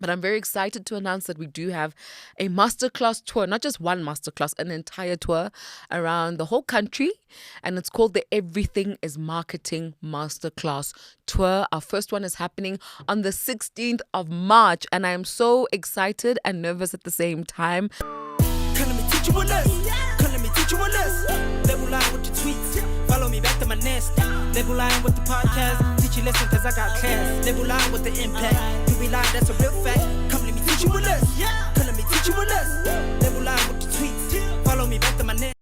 But I'm very excited to announce that we do have a masterclass tour, not just one masterclass, an entire tour around the whole country. And it's called the Everything is Marketing Masterclass Tour. Our first one is happening on the 16th of March. And I am so excited and nervous at the same time. Come let me teach you a lesson. Come let me teach you a lesson. Lebo Lion with the tweets. Follow me back to my nest. Lebo Lion with the podcast. Teach you lesson cause I got class. Lebo Lion with the impact. You be lying, that's a real fact. Come let me teach you a lesson. Come let me teach you a lesson. Lebo Lion with the tweets. Follow me back to my nest.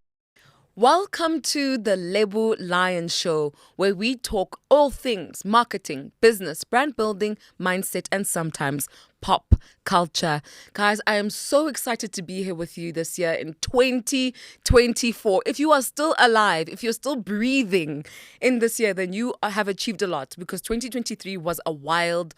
Welcome to the Lebo Lion Show, where we talk all things marketing, business, brand building, mindset, and sometimes pop culture. Guys, I am so excited to be here with you this year in 2024. If you are still alive, if you're still breathing in this year, then you have achieved a lot, because 2023 was a wild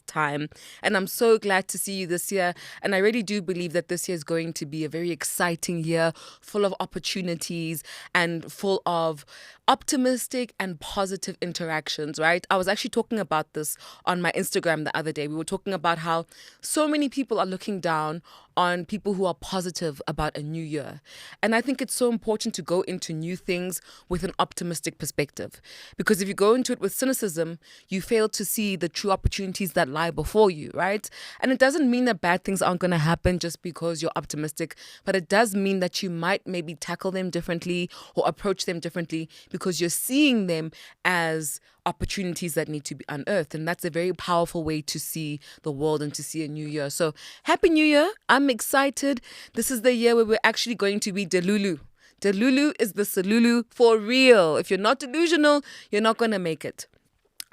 time. And I'm so glad to see you this year. And I really do believe that this year is going to be a very exciting year, full of opportunities and full of optimistic and positive interactions, right? I was actually talking about this on my Instagram the other day. We were talking about how so many people are looking down on people who are positive about a new year. And I think it's so important to go into new things with an optimistic perspective. Because if you go into it with cynicism, you fail to see the true opportunities that lie before you, right? And it doesn't mean that bad things aren't going to happen just because you're optimistic, but it does mean that you might maybe tackle them differently or approach them differently because you're seeing them as opportunities that need to be unearthed. And that's a very powerful way to see the world and to see a new year. So happy new year. I'm excited. This is the year where we're actually going to be Delulu. Delulu is the Salulu for real. If you're not delusional, you're not going to make it.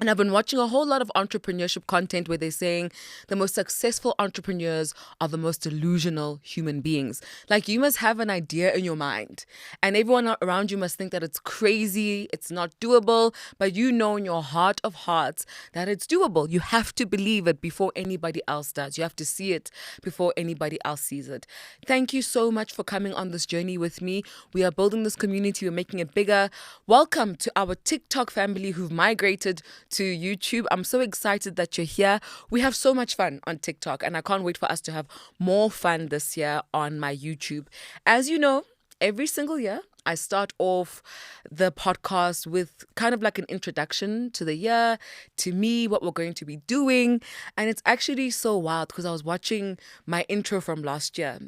And I've been watching a whole lot of entrepreneurship content where they're saying the most successful entrepreneurs are the most delusional human beings. Like, you must have an idea in your mind and everyone around you must think that it's crazy, it's not doable, but you know in your heart of hearts that it's doable. You have to believe it before anybody else does. You have to see it before anybody else sees it. Thank you so much for coming on this journey with me. We are building this community. We're making it bigger. Welcome to our TikTok family who've migrated to YouTube. I'm so excited that you're here. We have so much fun on TikTok, and I can't wait for us to have more fun this year on my YouTube. As you know, every single year, I start off the podcast with kind of like an introduction to the year, to me, what we're going to be doing. And it's actually so wild because I was watching my intro from last year.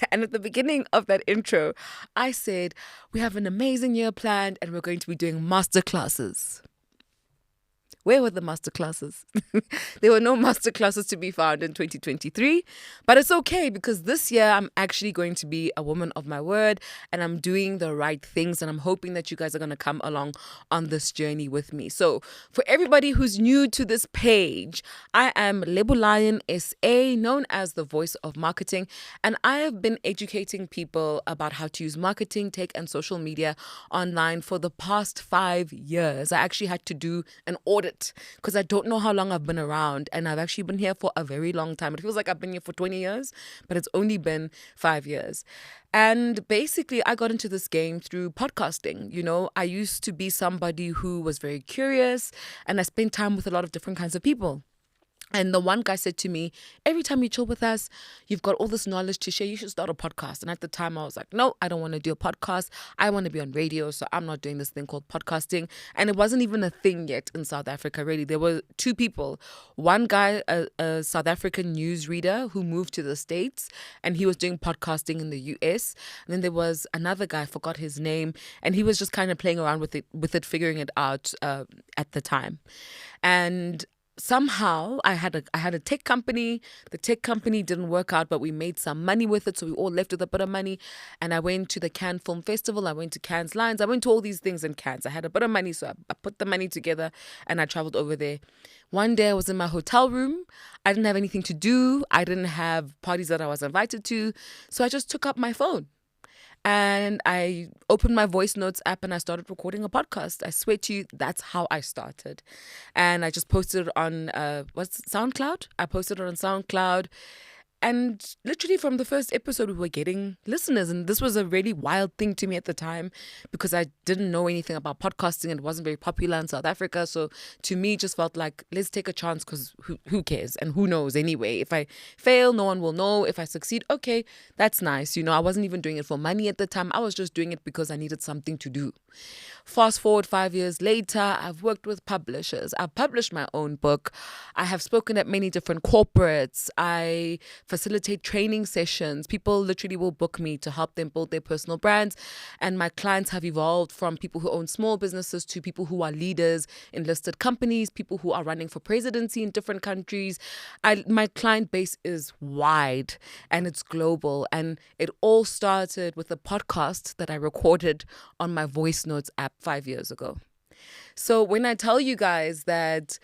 And at the beginning of that intro, I said, we have an amazing year planned and we're going to be doing masterclasses. Where were the masterclasses? There were no masterclasses to be found in 2023, but it's okay because this year I'm actually going to be a woman of my word and I'm doing the right things, and I'm hoping that you guys are going to come along on this journey with me. So for everybody who's new to this page, I am Lebo Lion SA, known as the voice of marketing, and I have been educating people about how to use marketing, tech, and social media online for the past 5 years. I actually had to do an audit because I don't know how long I've been around, and I've actually been here for a very long time. It feels like I've been here for 20 years, but it's only been 5 years. And basically, I got into this game through podcasting. You know, I used to be somebody who was very curious, and I spent time with a lot of different kinds of people. And the one guy said to me, every time you chill with us, you've got all this knowledge to share. You should start a podcast. And at the time I was like, no, I don't want to do a podcast. I want to be on radio. So I'm not doing this thing called podcasting. And it wasn't even a thing yet in South Africa, really. There were two people. One guy, a South African newsreader who moved to the States, and he was doing podcasting in the US. And then there was another guy, I forgot his name, and he was just kind of playing around with it, figuring it out at the time. And somehow I had a tech company. The tech company didn't work out, but we made some money with it. So we all left with a bit of money. And I went to the Cannes Film Festival. I went to Cannes Lions. I went to all these things in Cannes. I had a bit of money. So I put the money together and I traveled over there. One day I was in my hotel room. I didn't have anything to do. I didn't have parties that I was invited to. So I just took up my phone. And I opened my voice notes app and I started recording a podcast. I swear to you, that's how I started. And I just posted it on, SoundCloud? I posted it on SoundCloud. And literally from the first episode, we were getting listeners. And this was a really wild thing to me at the time because I didn't know anything about podcasting and it wasn't very popular in South Africa. So to me, it just felt like, let's take a chance because who cares and who knows anyway. If I fail, no one will know. If I succeed, okay, that's nice. I wasn't even doing it for money at the time. I was just doing it because I needed something to do. Fast forward 5 years later, I've worked with publishers. I've published my own book. I have spoken at many different corporates. I facilitate training sessions. People literally will book me to help them build their personal brands. And my clients have evolved from people who own small businesses to people who are leaders in listed companies, people who are running for presidency in different countries. My client base is wide and it's global. And it all started with a podcast that I recorded on my voice notes app 5 years ago. So when I tell you guys that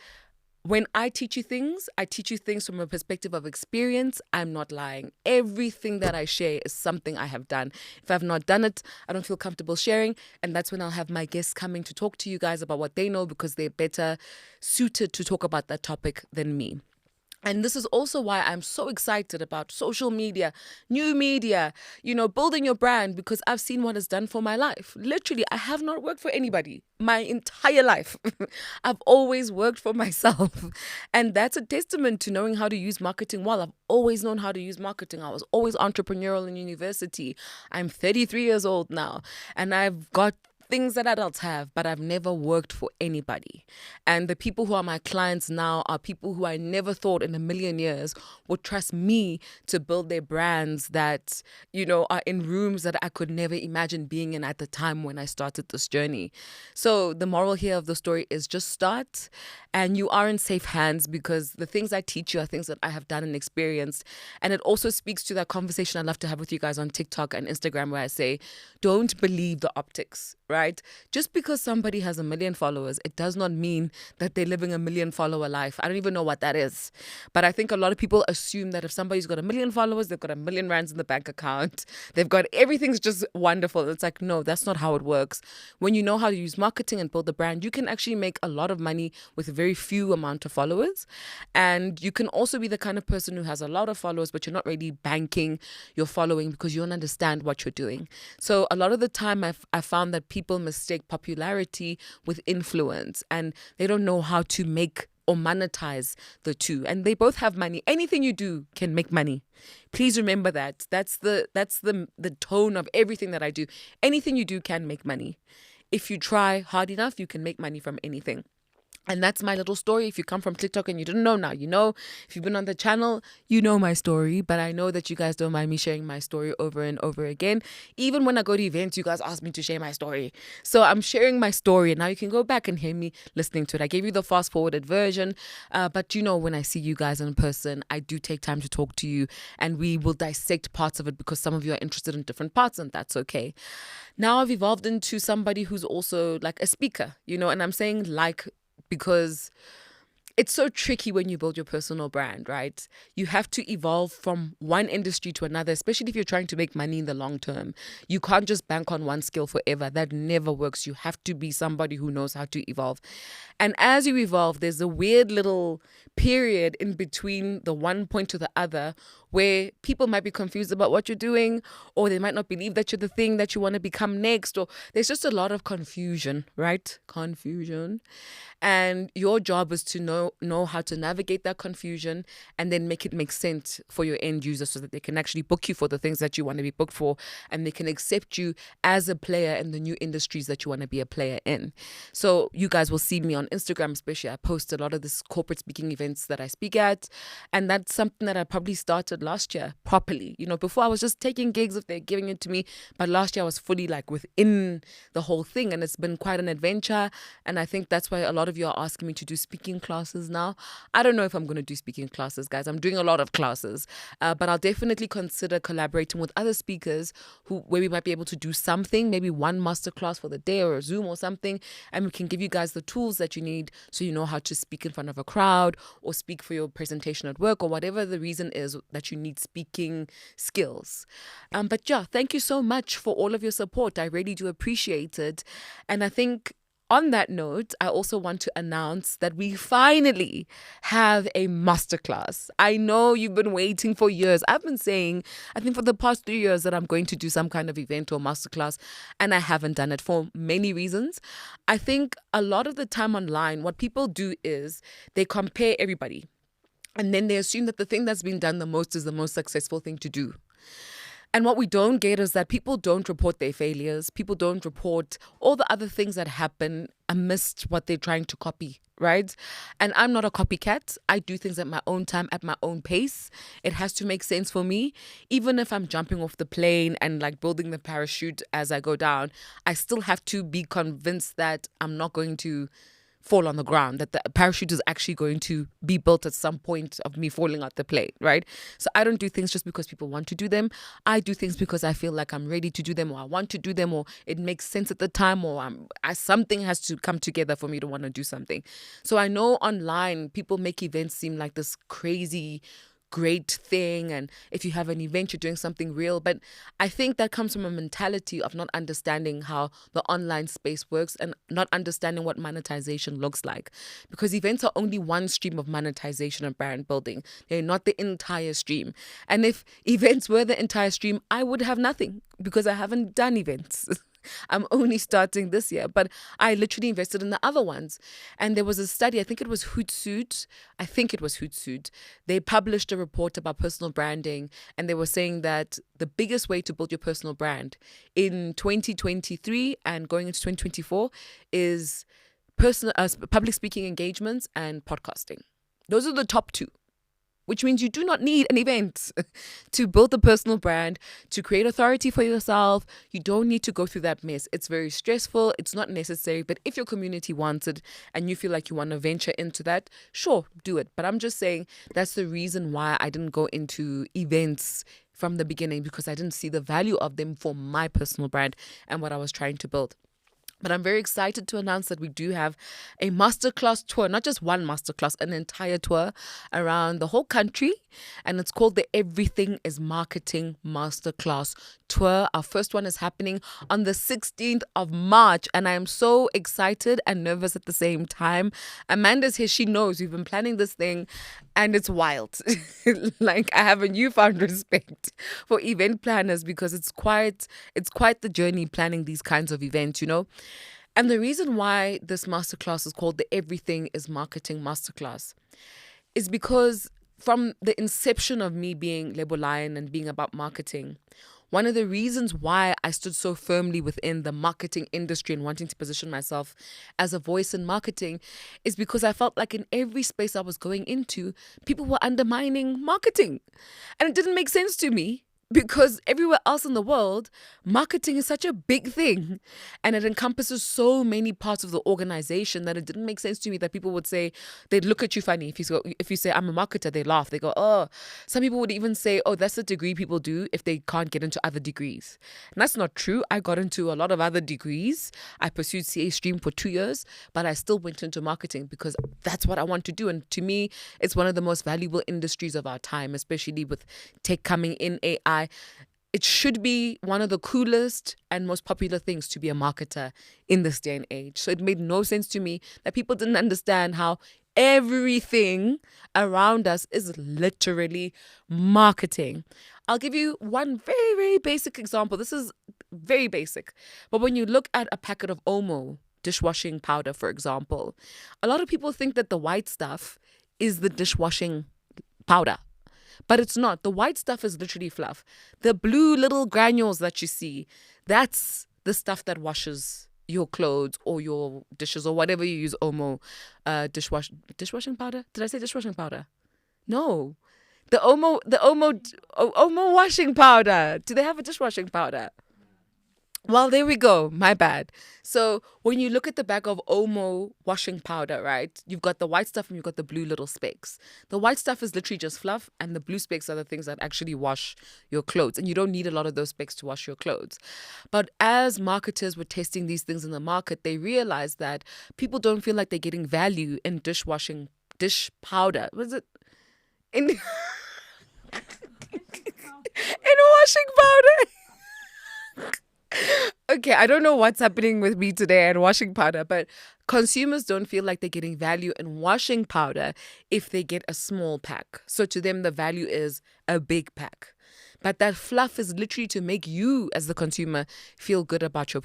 when I teach you things from a perspective of experience, I'm not lying. Everything that I share is something I have done. If I've not done it, I don't feel comfortable sharing. And that's when I'll have my guests coming to talk to you guys about what they know because they're better suited to talk about that topic than me. And this is also why I'm so excited about social media, new media, building your brand, because I've seen what it's done for my life. Literally, I have not worked for anybody my entire life. I've always worked for myself. And that's a testament to knowing how to use marketing well. I've always known how to use marketing. I was always entrepreneurial in university. I'm 33 years old now, and I've got things that adults have, but I've never worked for anybody. And the people who are my clients now are people who I never thought in a million years would trust me to build their brands that, are in rooms that I could never imagine being in at the time when I started this journey. So the moral here of the story is just start, and you are in safe hands because the things I teach you are things that I have done and experienced. And it also speaks to that conversation I love to have with you guys on TikTok and Instagram where I say, don't believe the optics, right? Just because somebody has 1 million followers, it does not mean that they're living a 1 million follower life. I don't even know what that is. But I think a lot of people assume that if somebody's got 1 million followers, they've got 1 million rands in the bank account. They've got everything's just wonderful. It's like, no, that's not how it works. When you know how to use marketing and build a brand, you can actually make a lot of money with a very few amount of followers. And you can also be the kind of person who has a lot of followers, but you're not really banking your following because you don't understand what you're doing. So a lot of the time I found that people mistake popularity with influence, and they don't know how to make or monetize the two. And they both have money. Anything you do can make money. Please remember that. That's the tone of everything that I do. Anything you do can make money. If you try hard enough, you can make money from anything. And that's my little story. If you come from TikTok and you didn't know, now you know. If you've been on the channel, you know my story. But I know that you guys don't mind me sharing my story over and over again. Even when I go to events, you guys ask me to share my story. So I'm sharing my story. And now you can go back and hear me listening to it. I gave you the fast forwarded version. But when I see you guys in person, I do take time to talk to you. And we will dissect parts of it because some of you are interested in different parts. And that's okay. Now I've evolved into somebody who's also like a speaker, and I'm saying because it's so tricky when you build your personal brand, right? You have to evolve from one industry to another, especially if you're trying to make money in the long term. You can't just bank on one skill forever. That never works. You have to be somebody who knows how to evolve. And as you evolve, there's a weird little period in between the one point to the other where people might be confused about what you're doing, or they might not believe that you're the thing that you want to become next, or there's just a lot of confusion, right? Confusion. And your job is to know how to navigate that confusion and then make it make sense for your end user so that they can actually book you for the things that you want to be booked for, and they can accept you as a player in the new industries that you want to be a player in. So you guys will see me on Instagram, especially. I post a lot of this corporate speaking events that I speak at, and that's something that I probably started last year properly. Before I was just taking gigs if they're giving it to me, but last year I was fully within the whole thing, and it's been quite an adventure. And I think that's why a lot of you are asking me to do speaking classes now. I don't know if I'm going to do speaking classes, guys. I'm doing a lot of classes, but I'll definitely consider collaborating with other speakers where we might be able to do something, maybe one masterclass for the day or a Zoom or something, and we can give you guys the tools that you need so you know how to speak in front of a crowd or speak for your presentation at work or whatever the reason is that you need speaking skills. But yeah, thank you so much for all of your support. I really do appreciate it. And I think On that note, I also want to announce that we finally have a masterclass. I know you've been waiting for years. I've been saying, I think for the past 3 years, that I'm going to do some kind of event or masterclass, and I haven't done it for many reasons. I think a lot of the time online, what people do is they compare everybody, and then they assume that the thing that's been done the most is the most successful thing to do. And what we don't get is that people don't report their failures. People don't report all the other things that happen amidst what they're trying to copy, right? And I'm not a copycat. I do things at my own time, at my own pace. It has to make sense for me. Even if I'm jumping off the plane and like building the parachute as I go down, I still have to be convinced that I'm not going to fall on the ground, that the parachute is actually going to be built at some point of me falling out the plane, right? So I don't do things just because people want to do them. I do things because I feel like I'm ready to do them, or I want to do them, or it makes sense at the time, or something has to come together for me to want to do something. So I know online people make events seem like this crazy great thing, and if you have an event you're doing something real, but I think that comes from a mentality of not understanding how the online space works and not understanding what monetization looks like, because events are only one stream of monetization and brand building. They're not the entire stream, and if events were the entire stream, I would have nothing because I haven't done events. I'm only starting this year, but I literally invested in the other ones. And there was a study, I think it was Hootsuite. They published a report about personal branding, and they were saying that the biggest way to build your personal brand in 2023 and going into 2024 is public speaking engagements and podcasting. Those are the top two, which means you do not need an event to build a personal brand, to create authority for yourself. You don't need to go through that mess. It's very stressful. It's not necessary. But if your community wants it and you feel like you want to venture into that, sure, do it. But I'm just saying that's the reason why I didn't go into events from the beginning, because I didn't see the value of them for my personal brand and what I was trying to build. But I'm very excited to announce that we do have a masterclass tour, not just one masterclass, an entire tour around the whole country. And it's called the Everything is Marketing Masterclass Tour. Our first one is happening on the 16th of March. And I am so excited and nervous at the same time. Amanda's here. She knows we've been planning this thing and it's wild. Like, I have a newfound respect for event planners because it's quite the journey planning these kinds of events, you know. And the reason why this masterclass is called the Everything is Marketing Masterclass is because from the inception of me being Lebo Lion and being about marketing, one of the reasons why I stood so firmly within the marketing industry and wanting to position myself as a voice in marketing is because I felt like in every space I was going into, people were undermining marketing. And it didn't make sense to me, because everywhere else in the world, marketing is such a big thing and it encompasses so many parts of the organization that it didn't make sense to me that people would say, they'd look at you funny. If you say, I'm a marketer, they laugh. They go, oh. Some people would even say, oh, that's the degree people do if they can't get into other degrees. And that's not true. I got into a lot of other degrees. I pursued CA stream for 2 years, but I still went into marketing because that's what I want to do. And to me, it's one of the most valuable industries of our time, especially with tech coming in, AI. It should be one of the coolest and most popular things to be a marketer in this day and age. So it made no sense to me that people didn't understand how everything around us is literally marketing. I'll give you one very, very basic example. This is very basic. But when you look at a packet of Omo dishwashing powder, for example, a lot of people think that the white stuff is the dishwashing powder. But it's not. The white stuff is literally fluff. The blue little granules that you see, that's the stuff that washes your clothes or your dishes or whatever you use Omo dishwashing powder. Did I say dishwashing powder? No. The Omo washing powder. Do they have a dishwashing powder? Well, there we go. My bad. So when you look at the bag of Omo washing powder, right, you've got the white stuff and you've got the blue little specks. The white stuff is literally just fluff, and the blue specks are the things that actually wash your clothes. And you don't need a lot of those specks to wash your clothes. But as marketers were testing these things in the market, they realized that people don't feel like they're getting value in dish powder. Was it? In washing powder. Okay, I don't know what's happening with me today and washing powder, but consumers don't feel like they're getting value in washing powder if they get a small pack. So to them, the value is a big pack. But that fluff is literally to make you, as the consumer, feel good about your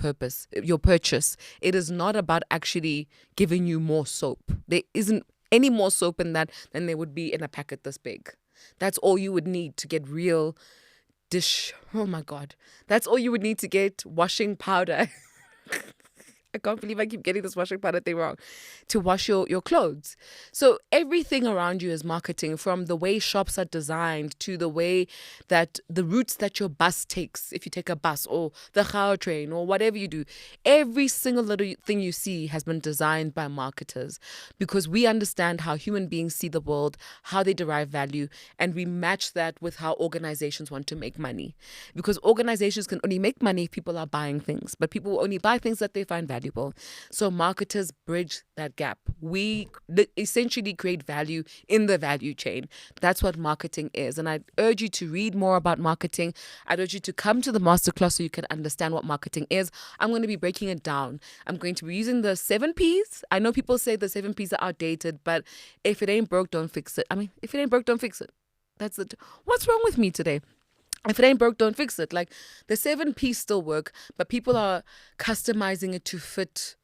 purchase. It is not about actually giving you more soap. There isn't any more soap in that than there would be in a packet this big. That's all you would need to get real dish. Oh my God. That's all you would need to get washing powder. I can't believe I keep getting this washing powder thing wrong. To wash your clothes. So everything around you is marketing, from the way shops are designed to the way that the routes that your bus takes, if you take a bus or the Gao train or whatever you do. Every single little thing you see has been designed by marketers, because we understand how human beings see the world, how they derive value, and we match that with how organizations want to make money. Because organizations can only make money if people are buying things, but people will only buy things that they find valuable. So marketers bridge that gap. We essentially create value in the value chain. That's what marketing is. And I urge you to read more about marketing. I'd urge you to come to the masterclass so you can understand what marketing is. I'm going to be breaking it down. I'm going to be using the 7 Ps. I know people say the 7 Ps are outdated, but if it ain't broke, don't fix it. I mean, if it ain't broke, don't fix it. That's it. What's wrong with me today? If it ain't broke, don't fix it. Like, the 7 Ps still work, but people are customizing it to fit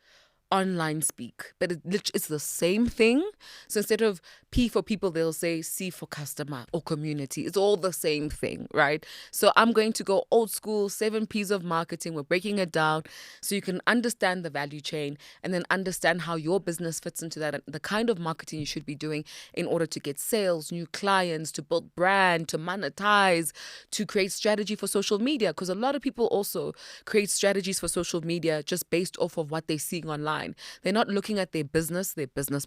online speak. But it's the same thing. So instead of P for people, they'll say C for customer or community. It's all the same thing, right? So I'm going to go old school, 7 Ps of marketing. We're breaking it down so you can understand the value chain and then understand how your business fits into that and the kind of marketing you should be doing in order to get sales, new clients, to build brand, to monetize, to create strategy for social media. Because a lot of people also create strategies for social media just based off of what they're seeing online. They're not looking at their business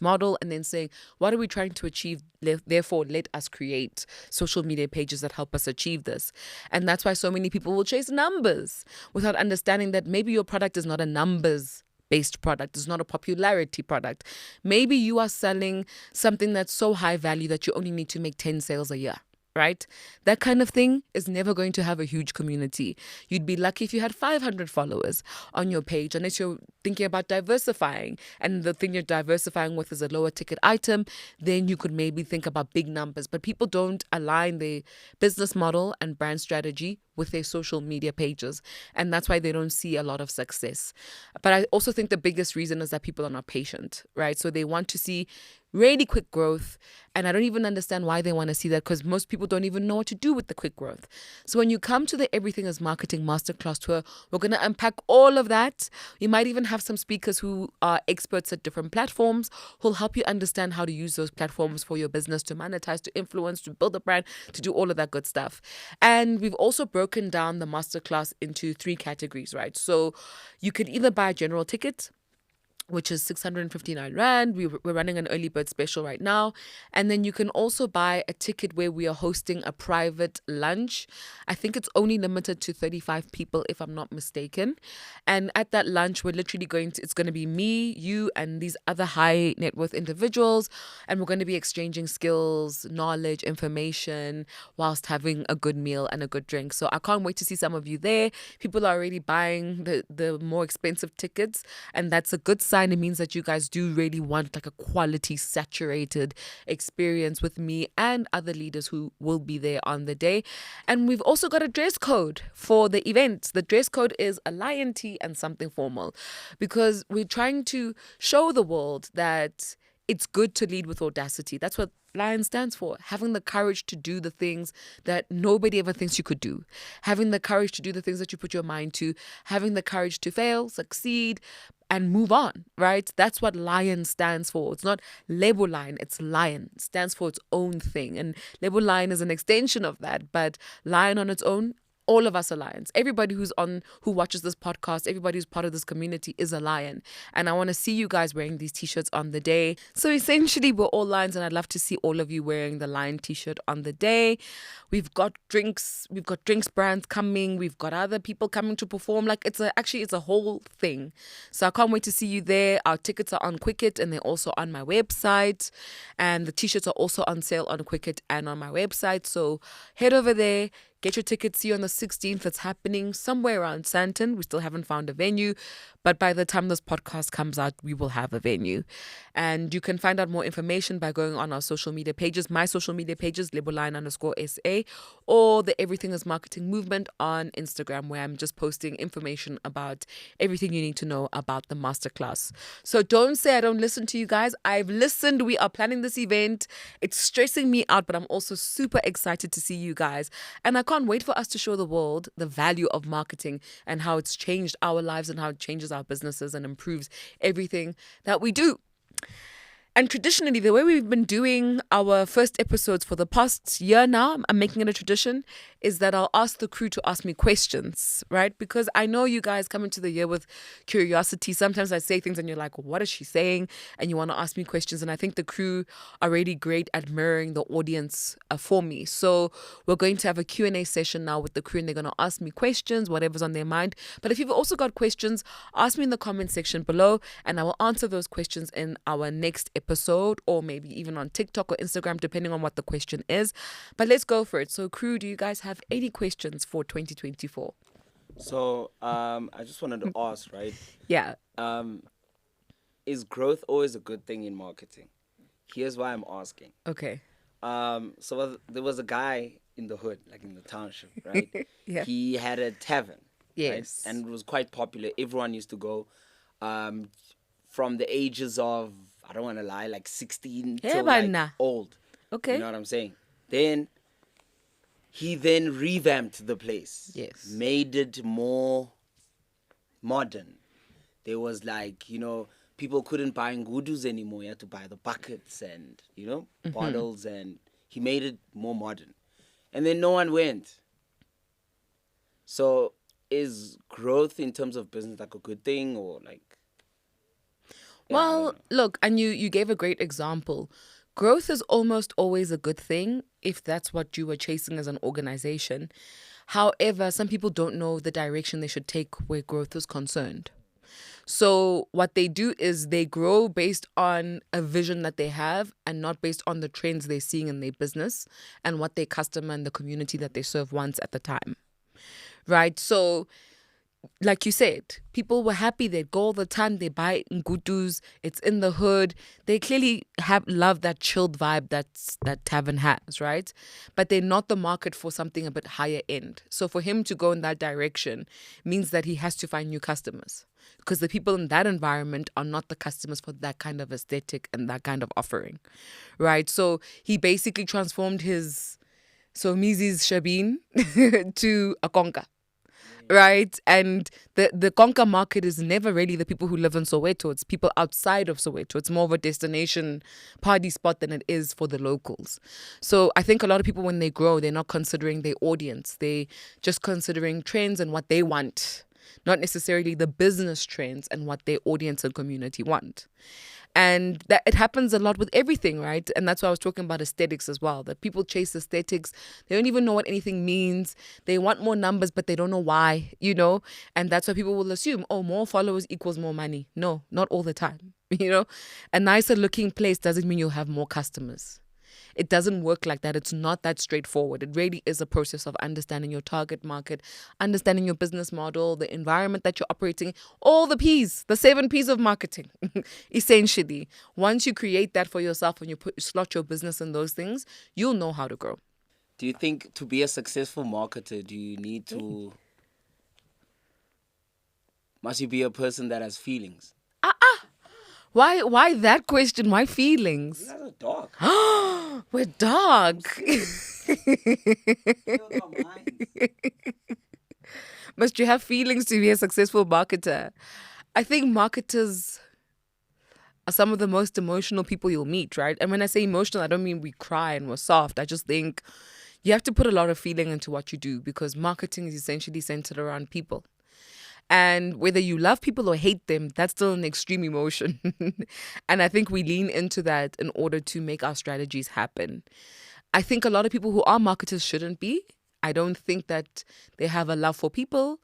model, and then saying, what are we trying to achieve? Therefore, let us create social media pages that help us achieve this. And that's why so many people will chase numbers without understanding that maybe your product is not a numbers-based product. It's not a popularity product. Maybe you are selling something that's so high value that you only need to make 10 sales a year. Right? That kind of thing is never going to have a huge community. You'd be lucky if you had 500 followers on your page, unless you're thinking about diversifying and the thing you're diversifying with is a lower ticket item, then you could maybe think about big numbers. But people don't align their business model and brand strategy with their social media pages. And that's why they don't see a lot of success. But I also think the biggest reason is that people are not patient, right? So they want to see really quick growth. And I don't even understand why they want to see that, because most people don't even know what to do with the quick growth. So when you come to the Everything is Marketing Masterclass tour, we're going to unpack all of that. You might even have some speakers who are experts at different platforms who'll help you understand how to use those platforms for your business, to monetize, to influence, to build a brand, to do all of that good stuff. And we've also broken down the masterclass into 3 categories, right? So you could either buy a general ticket, which is 659 Rand. We're running an early bird special right now. And then you can also buy a ticket where we are hosting a private lunch. I think it's only limited to 35 people, if I'm not mistaken. And at that lunch, we're literally it's going to be me, you, and these other high net worth individuals. And we're going to be exchanging skills, knowledge, information, whilst having a good meal and a good drink. So I can't wait to see some of you there. People are already buying the more expensive tickets, and that's a good sign. It means that you guys do really want like a quality saturated experience with me and other leaders who will be there on the day. And we've also got a dress code for the event. The dress code is a lion tee and something formal, because we're trying to show the world that it's good to lead with audacity. That's what Lion stands for. Having the courage to do the things that nobody ever thinks you could do. Having the courage to do the things that you put your mind to. Having the courage to fail, succeed, and move on, right? That's what Lion stands for. It's not Lebo Lion, it's Lion. It stands for its own thing. And Lebo Lion is an extension of that. But Lion on its own, all of us are lions. Everybody who watches this podcast, everybody who's part of this community is a lion. And I want to see you guys wearing these t-shirts on the day. So essentially, we're all lions, and I'd love to see all of you wearing the lion t-shirt on the day. We've got drinks brands coming. We've got other people coming to perform. Like, it's a whole thing. So I can't wait to see you there. Our tickets are on Quicket, and they're also on my website. And the t-shirts are also on sale on Quicket and on my website. So head over there. Get your tickets. See you on the 16th. It's happening somewhere around Sandton. We still haven't found a venue, but by the time this podcast comes out, we will have a venue. And you can find out more information by going on our social media pages. My social media pages, Lebo Lion _SA, or the Everything is Marketing movement on Instagram, where I'm just posting information about everything you need to know about the masterclass. So don't say I don't listen to you guys. I've listened. We are planning this event. It's stressing me out, but I'm also super excited to see you guys. And I can't wait for us to show the world the value of marketing and how it's changed our lives and how it changes our businesses and improves everything that we do. And traditionally, the way we've been doing our first episodes for the past year now, I'm making it a tradition, is that I'll ask the crew to ask me questions, right? Because I know you guys come into the year with curiosity. Sometimes I say things and you're like, what is she saying? And you want to ask me questions. And I think the crew are really great at mirroring the audience for me. So we're going to have a Q&A session now with the crew, and they're going to ask me questions, whatever's on their mind. But if you've also got questions, ask me in the comment section below, and I will answer those questions in our next episode, or maybe even on TikTok or Instagram, depending on what the question is. But let's go for it. So crew, do you guys have any questions for 2024? So I just wanted to ask, right? Yeah. Is growth always a good thing in marketing? Here's why I'm asking. Okay. So there was a guy in the hood, like in the township, right? Yeah. He had a tavern. Yes. Right? And it was quite popular. Everyone used to go from the ages of, I don't want to lie, like 16 till like old. Okay. You know what I'm saying? Then he then revamped the place. Yes. Made it more modern. There was like, people couldn't buy ngudus anymore. You had to buy the buckets and, bottles, and he made it more modern. And then no one went. So is growth in terms of business like a good thing, or like... Well, look, and you gave a great example. Growth is almost always a good thing if that's what you were chasing as an organization. However, some people don't know the direction they should take where growth is concerned. So what they do is they grow based on a vision that they have and not based on the trends they're seeing in their business and what their customer and the community that they serve wants at the time. Right? So like you said, people were happy. They go all the time. They buy ngudus. It's in the hood. They clearly love that chilled vibe that tavern has, right? But they're not the market for something a bit higher end. So for him to go in that direction means that he has to find new customers, because the people in that environment are not the customers for that kind of aesthetic and that kind of offering, right? So he basically transformed his Mizi's Shabin to a Konka. Right? And the Konka market is never really the people who live in Soweto. It's people outside of Soweto. It's more of a destination party spot than it is for the locals. So I think a lot of people, when they grow, they're not considering their audience. They just considering trends and what they want, not necessarily the business trends and what their audience and community want. And that it happens a lot with everything, right? And that's why I was talking about aesthetics as well, that people chase aesthetics. They don't even know what anything means. They want more numbers, but they don't know why, And that's why people will assume, more followers equals more money. No, not all the time, A nicer looking place doesn't mean you'll have more customers. It doesn't work like that. It's not that straightforward. It really is a process of understanding your target market, understanding your business model, the environment that you're operating, all the P's, the 7 P's of marketing, essentially. Once you create that for yourself and you slot your business in those things, you'll know how to grow. Do you think to be a successful marketer, do you need to... Must you be a person that has feelings? Why that question? Why feelings? You guys are dog. We're dog. Must you have feelings to be a successful marketer? I think marketers are some of the most emotional people you'll meet, right? And when I say emotional, I don't mean we cry and we're soft. I just think you have to put a lot of feeling into what you do, because marketing is essentially centered around people. And whether you love people or hate them, that's still an extreme emotion. And I think we lean into that in order to make our strategies happen. I think a lot of people who are marketers shouldn't be. I don't think that they have a love for people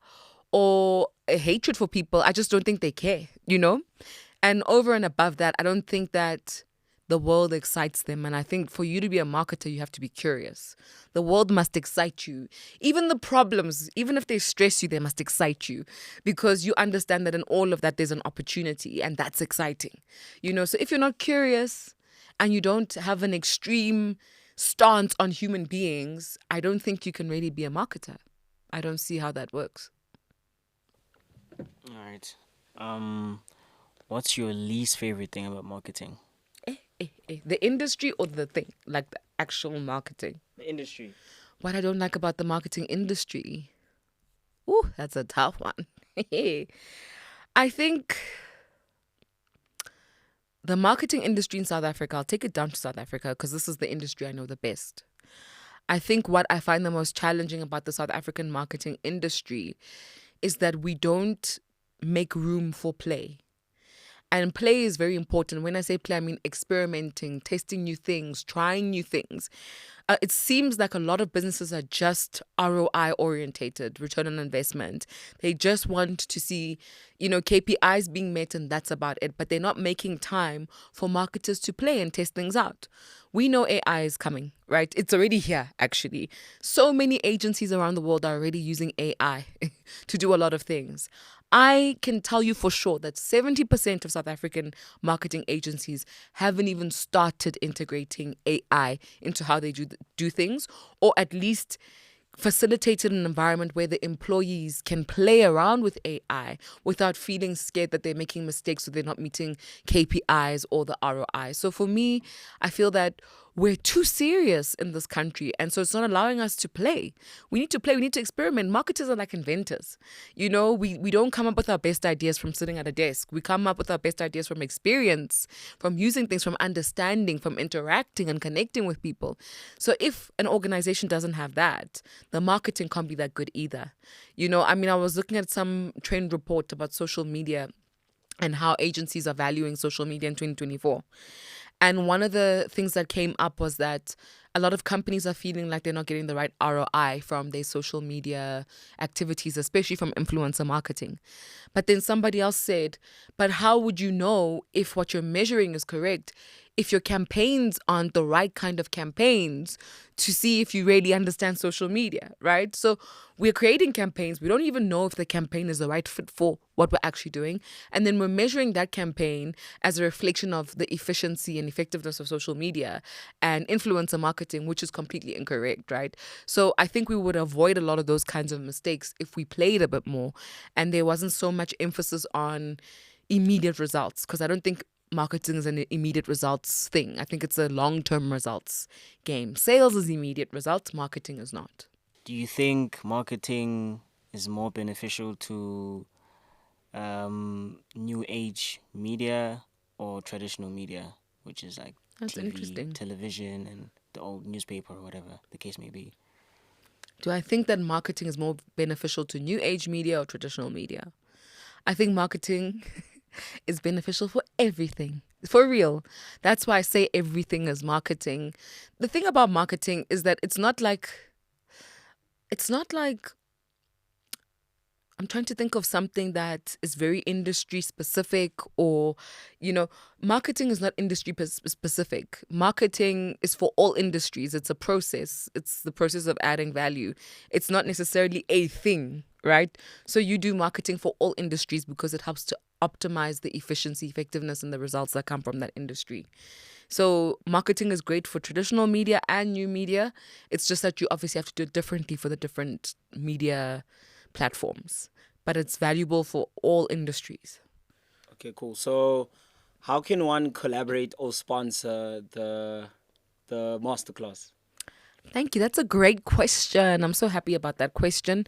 or a hatred for people. I just don't think they care, And over and above that, I don't think that the world excites them. And I think for you to be a marketer, you have to be curious. The world must excite you. Even the problems, even if they stress you, they must excite you, because you understand that in all of that, there's an opportunity, and that's exciting. So if you're not curious and you don't have an extreme stance on human beings, I don't think you can really be a marketer. I don't see how that works. All right. What's your least favorite thing about marketing? The industry or the thing, like the actual marketing? The industry. What I don't like about the marketing industry? Ooh, that's a tough one. I think the marketing industry in South Africa, I'll take it down to South Africa because this is the industry I know the best. I think what I find the most challenging about the South African marketing industry is that we don't make room for play. And play is very important. When I say play, I mean experimenting, testing new things, trying new things. It seems like a lot of businesses are just ROI orientated, return on investment. They just want to see, KPIs being met, and that's about it. But they're not making time for marketers to play and test things out. We know AI is coming, right? It's already here, actually. So many agencies around the world are already using AI to do a lot of things. I can tell you for sure that 70% of South African marketing agencies haven't even started integrating AI into how they do things, or at least facilitated an environment where the employees can play around with AI without feeling scared that they're making mistakes or they're not meeting KPIs or the ROI. So for me, I feel that we're too serious in this country, and so it's not allowing us to play. We need to play. We need to experiment. Marketers are like inventors. We don't come up with our best ideas from sitting at a desk. We come up with our best ideas from experience, from using things, from understanding, from interacting and connecting with people. So if an organization doesn't have that, the marketing can't be that good either. I was looking at some trend report about social media and how agencies are valuing social media in 2024. And one of the things that came up was that a lot of companies are feeling like they're not getting the right ROI from their social media activities, especially from influencer marketing. But then somebody else said, but how would you know if what you're measuring is correct if your campaigns aren't the right kind of campaigns to see if you really understand social media, right? So we're creating campaigns. We don't even know if the campaign is the right fit for what we're actually doing. And then we're measuring that campaign as a reflection of the efficiency and effectiveness of social media and influencer marketing, which is completely incorrect, right? So I think we would avoid a lot of those kinds of mistakes if we played a bit more and there wasn't so much emphasis on immediate results, because I don't think marketing is an immediate results thing. I think it's a long-term results game. Sales is immediate results. Marketing is not. Do you think marketing is more beneficial to new age media or traditional media, which is like That's interesting. television and the old newspaper or whatever the case may be? Do I think that marketing is more beneficial to new age media or traditional media? I think marketing is beneficial for everything. For real. That's why I say everything is marketing. The thing about marketing is that it's not like I'm trying to think of something that is very industry specific, or, marketing is not industry specific. Marketing is for all industries. It's a process. It's the process of adding value. It's not necessarily a thing, right? So you do marketing for all industries because it helps to optimize the efficiency, effectiveness, and the results that come from that industry. So marketing is great for traditional media and new media. It's just that you obviously have to do it differently for the different media platforms, but it's valuable for all industries. Okay, cool. So how can one collaborate or sponsor the masterclass? Thank you. That's a great question. I'm so happy about that question.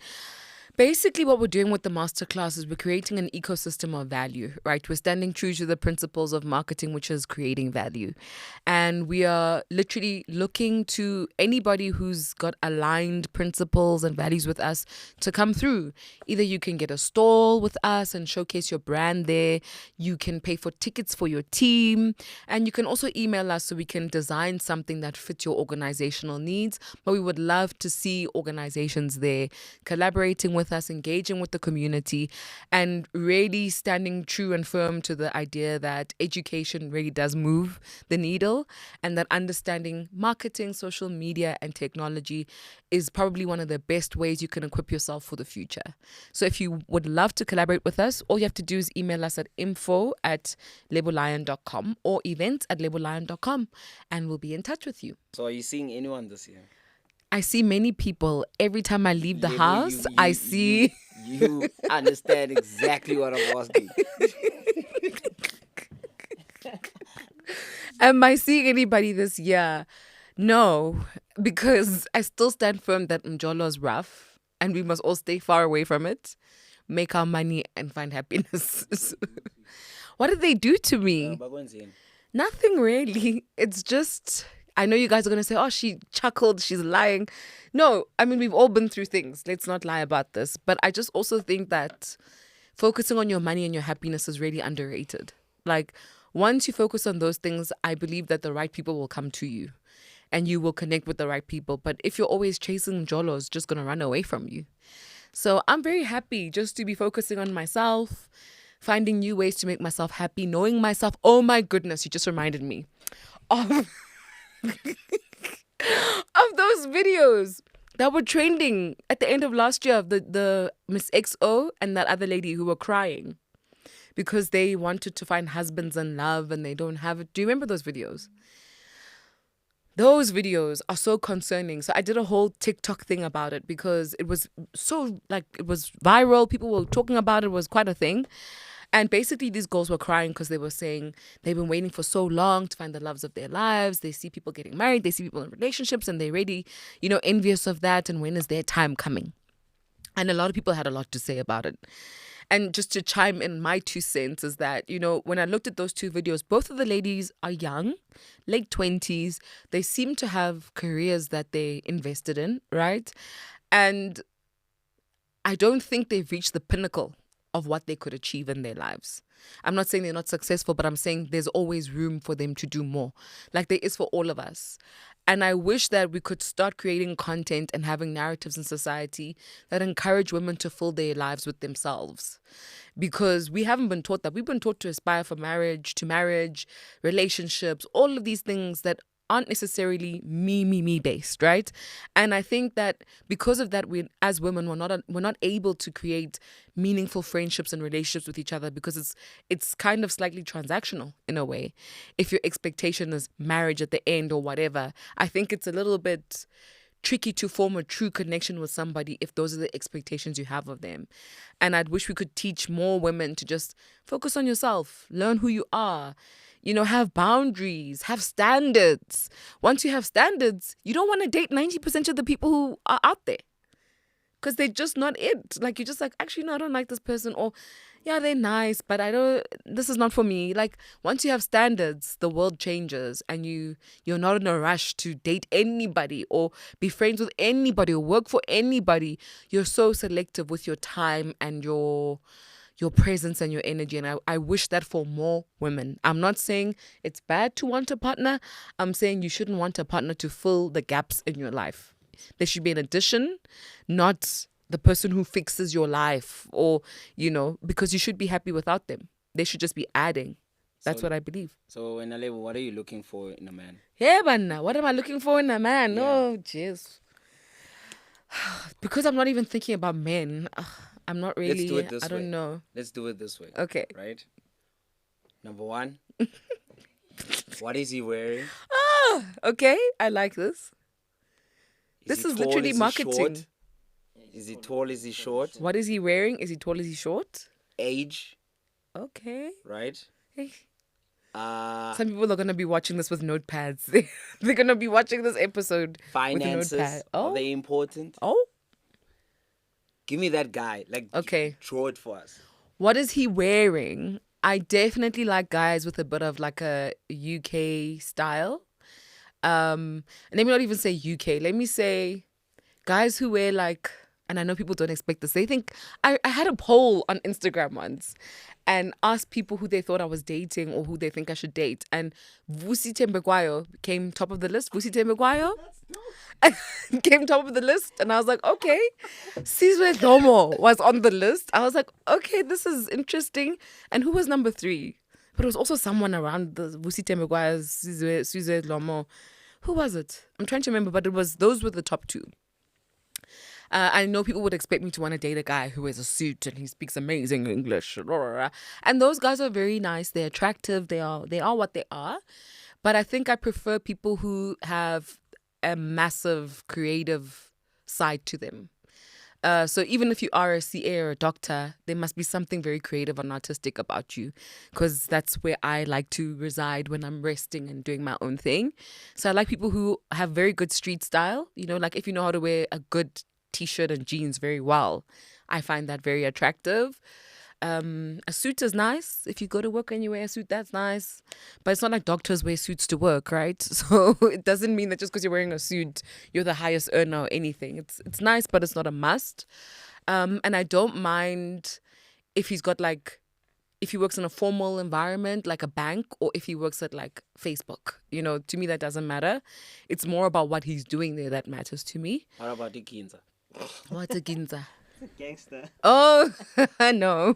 Basically, what we're doing with the masterclass is we're creating an ecosystem of value, right? We're standing true to the principles of marketing, which is creating value. And we are literally looking to anybody who's got aligned principles and values with us to come through. Either you can get a stall with us and showcase your brand there. You can pay for tickets for your team. And you can also email us so we can design something that fits your organizational needs. But we would love to see organizations there collaborating with with us, engaging with the community, and really standing true and firm to the idea that education really does move the needle, and that understanding marketing, social media, and technology is probably one of the best ways you can equip yourself for the future. So if you would love to collaborate with us, all you have to do is email us at info@lebolion.com or events@lebolion.com, and we'll be in touch with you. So are you seeing anyone this year? I see many people every time I leave the house. I see. You understand exactly what I'm asking. Am I seeing anybody this year? No, because I still stand firm that Mjolo is rough and we must all stay far away from it, make our money, and find happiness. What did they do to me? Nothing really. It's just, I know you guys are going to say, oh, she chuckled, she's lying. No, I mean, we've all been through things. Let's not lie about this. But I just also think that focusing on your money and your happiness is really underrated. Like, once you focus on those things, I believe that the right people will come to you and you will connect with the right people. But if you're always chasing Jolo, it's just going to run away from you. So I'm very happy just to be focusing on myself, finding new ways to make myself happy, knowing myself. Oh my goodness, you just reminded me of, of those videos that were trending at the end of last year of the Miss XO and that other lady who were crying because they wanted to find husbands and love and they don't have it. Do you remember those videos? Those videos are so concerning. So I did a whole TikTok thing about it because it was so, like, it was viral. People were talking about it. It was quite a thing. And basically these girls were crying because they were saying they've been waiting for so long to find the loves of their lives. They see people getting married. They see people in relationships and they're really, envious of that. And when is their time coming? And a lot of people had a lot to say about it. And just to chime in my 2 cents is that, when I looked at those 2 videos, both of the ladies are young, late 20s. They seem to have careers that they invested in, right? And I don't think they've reached the pinnacle of what they could achieve in their lives. I'm not saying they're not successful, but I'm saying there's always room for them to do more, like there is for all of us. And I wish that we could start creating content and having narratives in society that encourage women to fill their lives with themselves. Because we haven't been taught that. We've been taught to aspire for marriage, relationships, all of these things that aren't necessarily me based, right? And I think that because of that, we as women we're not able to create meaningful friendships and relationships with each other because it's kind of slightly transactional in a way. If your expectation is marriage at the end or whatever, I think it's a little bit tricky to form a true connection with somebody if those are the expectations you have of them. And I'd wish we could teach more women to just focus on yourself, learn who you are, have boundaries, have standards. Once you have standards, you don't want to date 90% of the people who are out there because they're just not it. Like, you're just like, actually, no, I don't like this person. Or, yeah, they're nice, but this is not for me. Like, once you have standards, the world changes and you're not in a rush to date anybody or be friends with anybody or work for anybody. You're so selective with your time and your presence and your energy. And I wish that for more women. I'm not saying it's bad to want a partner. I'm saying you shouldn't want a partner to fill the gaps in your life. There should be an addition, not the person who fixes your life or, because you should be happy without them. They should just be adding. That's what I believe. So, in Lebo, what are you looking for in a man? Yeah, man. What am I looking for in a man? Yeah. Oh, jeez. Because I'm not even thinking about men. I'm not really. Let's do it this way. I don't know. Let's do it this way. Okay. Right? Number 1. What is he wearing? Okay. I like this. This is tall? literally Is he marketing. short? Is he tall? Is he short? What is he wearing? Is he tall? Is he short? Age. Okay. Right? Hey. Some people are going to be watching this with notepads. They're going to be watching this episode finances. with a notepad. Oh. Are they important? Oh. Give me that guy. Okay. Draw it for us. What is he wearing? I definitely like guys with a bit of like a UK style. And let me not even say UK. Let me say guys who wear like and I know people don't expect this. They think I had a poll on Instagram once and asked people who they thought I was dating or who they think I should date. And Vusi Tembekwayo came top of the list. Vusi Tembekwayo came top of the list. And I was like, okay. Sizwe Domo was on the list. I was like, okay, this is interesting. And who was number 3? But it was also someone around the Vusi Tembekwayo's Sizwe Domo. Who was it? I'm trying to remember, but those were the top 2. I know people would expect me to want to date a guy who wears a suit and he speaks amazing English. And those guys are very nice. They're attractive. They are what they are. But I think I prefer people who have a massive creative side to them. So even if you are a CA or a doctor, there must be something very creative and artistic about you, because that's where I like to reside when I'm resting and doing my own thing. So I like people who have very good street style. You know, like if you know how to wear a good T-shirt and jeans very well, I find that very attractive. A suit is nice. If you go to work and you wear a suit, that's nice. But it's not like doctors wear suits to work, right? So it doesn't mean that just because you're wearing a suit, you're the highest earner or anything. It's nice, but it's not a must. And I don't mind if he works in a formal environment like a bank, or if he works at like Facebook. You know, to me that doesn't matter. It's more about what he's doing there that matters to me. What about the Ginza? What's a ginza? Gangster. Oh, no.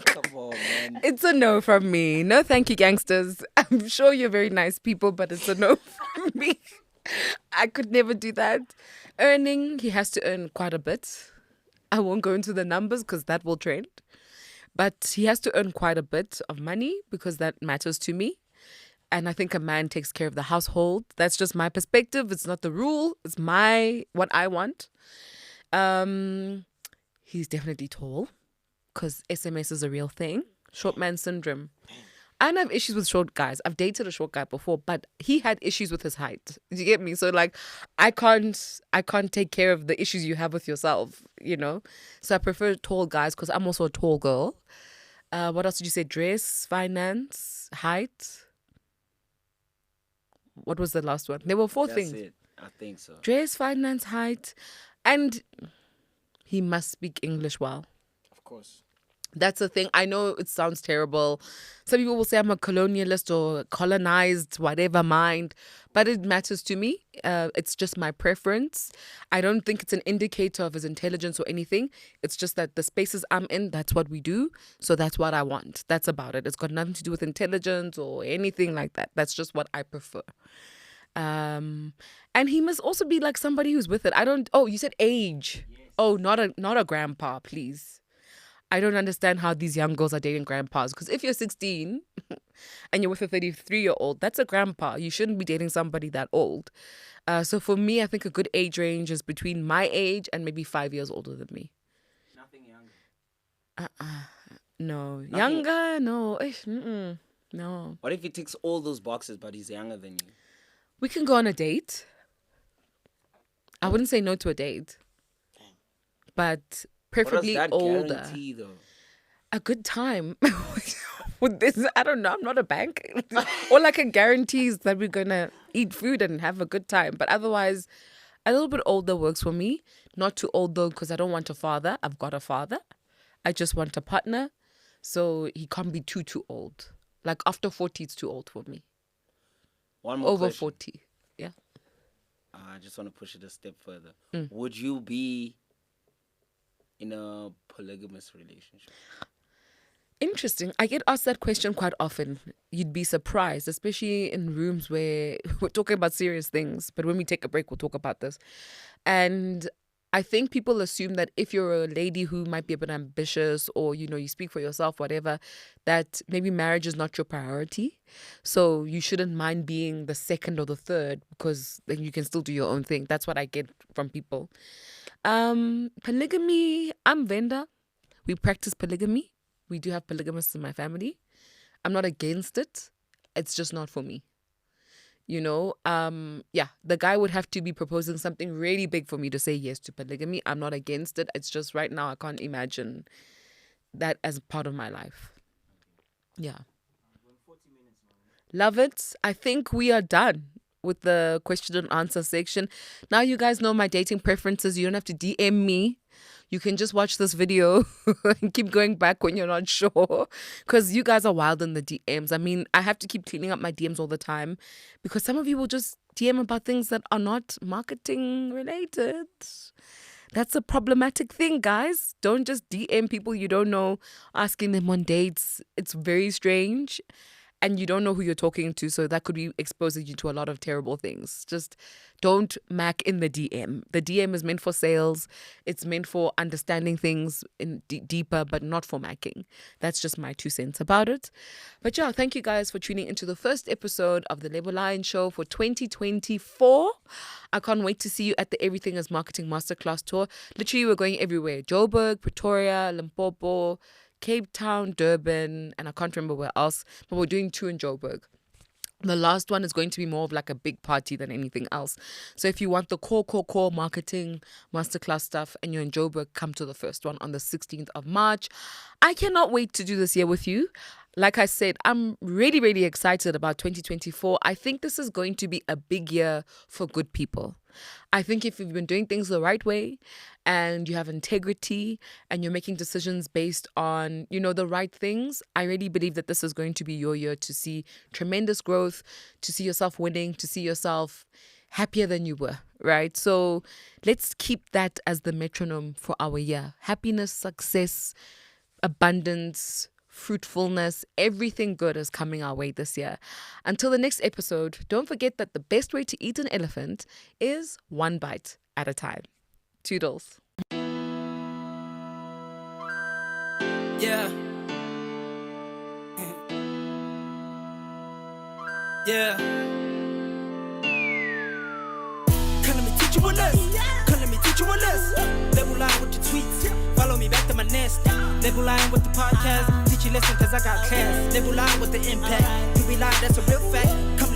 Come on, man. It's a no from me. No, thank you, gangsters. I'm sure you're very nice people, but it's a no from me. I could never do that. Earning, he has to earn quite a bit. I won't go into the numbers because that will trend. But he has to earn quite a bit of money because that matters to me. And I think a man takes care of the household. That's just my perspective. It's not the rule. It's what I want. He's definitely tall because SMS is a real thing. Short man syndrome. I don't have issues with short guys. I've dated a short guy before, but he had issues with his height. Do you get me? So like, I can't take care of the issues you have with yourself, you know? So I prefer tall guys because I'm also a tall girl. What else did you say? Dress, finance, height. What was the last one? There were 4 things. That's it. I think so. Dress, finance, height, and he must speak English well. Of course. That's the thing. I know it sounds terrible. Some people will say I'm a colonialist or colonized, whatever mind, but it matters to me. It's just my preference. I don't think it's an indicator of his intelligence or anything. It's just that the spaces I'm in, that's what we do. So that's what I want. That's about it. It's got nothing to do with intelligence or anything like that. That's just what I prefer. And he must also be like somebody who's with it. You said age. Yes. Oh, not a grandpa, please. I don't understand how these young girls are dating grandpas. Because if you're 16 and you're with a 33-year-old, that's a grandpa. You shouldn't be dating somebody that old. So for me, I think a good age range is between my age and maybe 5 years older than me. Nothing younger. No. Nothing. Younger? No. No. What if he ticks all those boxes, but he's younger than you? We can go on a date. I wouldn't say no to a date. But preferably what does that older. guarantee, though? A good time. With this, I don't know. I'm not a bank. All I can guarantee is that we're gonna eat food and have a good time. But otherwise, a little bit older works for me. Not too old though, because I don't want a father. I've got a father. I just want a partner. So he can't be too old. Like after 40, it's too old for me. One more Over question. 40. Yeah. I just want to push it a step further. Would you be in a polygamous relationship? Interesting. I get asked that question quite often. You'd be surprised, especially in rooms where we're talking about serious things. But when we take a break, we'll talk about this. And I think people assume that if you're a lady who might be a bit ambitious or, you know, you speak for yourself, whatever, that maybe marriage is not your priority. So you shouldn't mind being the second or the third because then you can still do your own thing. That's what I get from people. Polygamy, I'm Venda. We practice polygamy. We do have polygamists in my family. I'm not against it. It's just not for me. You know, the guy would have to be proposing something really big for me to say yes to polygamy. I'm not against it. It's just right now I can't imagine that as part of my life. Yeah. Love it. I think we are done. with the question and answer section. Now you guys know my dating preferences. You don't have to DM me. You can just watch this video and keep going back when you're not sure, because you guys are wild in the DMs. I mean, I have to keep cleaning up my DMs all the time because some of you will just DM about things that are not marketing related. That's a problematic thing, guys. Don't just DM people you don't know, asking them on dates. It's very strange. And you don't know who you're talking to, so that could be exposing you to a lot of terrible things. Just don't mac in the DM. The DM is meant for sales. It's meant for understanding things in deeper, but not for macking. That's just my 2 cents about it. But yeah, thank you guys for tuning into the first episode of the Lebo Lion Show for 2024. I can't wait to see you at the Everything is Marketing Masterclass tour. Literally, we're going everywhere. Joburg, Pretoria, Limpopo, Cape Town, Durban, and I can't remember where else, but we're doing 2 in Joburg. The last one is going to be more of like a big party than anything else. So if you want the core marketing masterclass stuff and you're in Joburg, come to the first one on the 16th of March. I cannot wait to do this year with you. Like I said, I'm really excited about 2024. I think this is going to be a big year for good people. I think if you've been doing things the right way and you have integrity and you're making decisions based on, the right things, I really believe that this is going to be your year to see tremendous growth, to see yourself winning, to see yourself happier than you were, right? So let's keep that as the metronome for our year. Happiness, success, abundance, fruitfulness, everything good is coming our way this year. Until the next episode, don't forget that the best way to eat an elephant is 1 bite at a time. Toodles. Yeah. Yeah. Come let me teach you a lesson. Come let me teach you a lesson. Lebo Lion with the tweets. Follow me back to my nest. Lebo Lion with the podcast. Teach you lesson cause I got class. Lebo Lion with the impact. You be lying, that's a real fact. Come